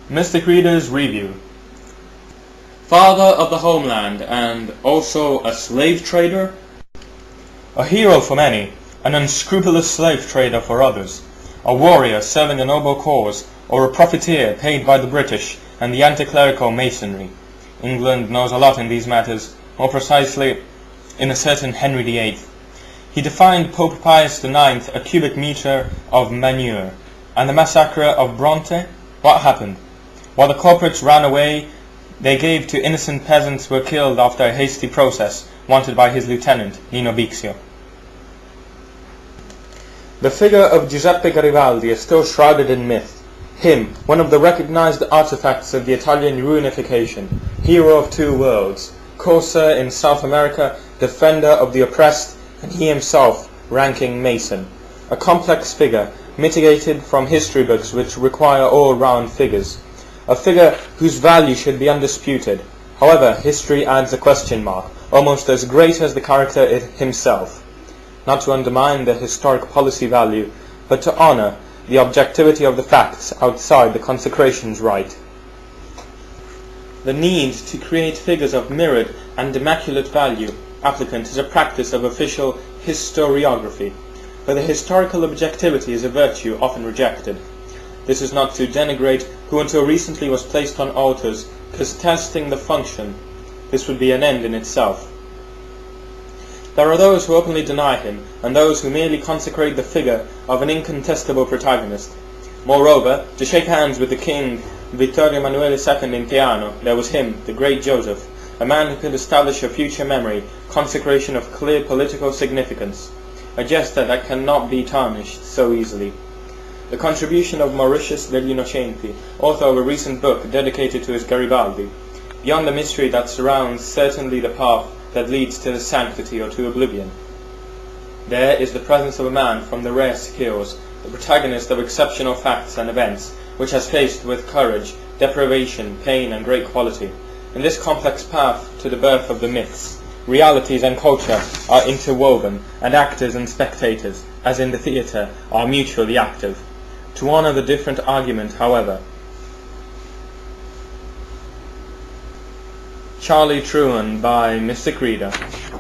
Mystic Reader's Review. Father of the homeland and also a slave trader? A hero for many, an unscrupulous slave trader for others, a warrior serving a noble cause, or a profiteer paid by the British and the anti-clerical masonry. England knows a lot in these matters, more precisely in a certain Henry VIII. He defined Pope Pius IX a cubic metre of manure. And the massacre of Bronte? What happened? While the culprits ran away, they gave to innocent peasants who were killed after a hasty process wanted by his lieutenant, Nino Bixio. The figure of Giuseppe Garibaldi is still shrouded in myth. Him, one of the recognized artifacts of the Italian reunification, hero of two worlds, corsair in South America, defender of the oppressed, and he himself ranking Mason. A complex figure, mitigated from history books which require all-round figures. A figure whose value should be undisputed. However, history adds a question mark, almost as great as the character himself. Not to undermine the historic policy value, but to honor the objectivity of the facts outside the consecration's rite. The need to create figures of mirrored and immaculate value applicant is a practice of official historiography, but the historical objectivity is a virtue often rejected. This is not to denigrate who until recently was placed on altars, contesting the function. This would be an end in itself. There are those who openly deny him, and those who merely consecrate the figure of an incontestable protagonist. Moreover, to shake hands with the king Vittorio Emanuele II in Piano, there was him, the great Joseph, a man who could establish a future memory, consecration of clear political significance, a gesture that cannot be tarnished so easily. The contribution of Mauritius degli Innocenti, author of a recent book dedicated to his Garibaldi, beyond the mystery that surrounds certainly the path that leads to the sanctity or to oblivion. There is the presence of a man from the rare skills, the protagonist of exceptional facts and events, which has faced with courage, deprivation, pain and great quality. In this complex path to the birth of the myths, realities and culture are interwoven, and actors and spectators, as in the theatre, are mutually active. To honor the different argument, however, Charlie Truan by Mystic Reader.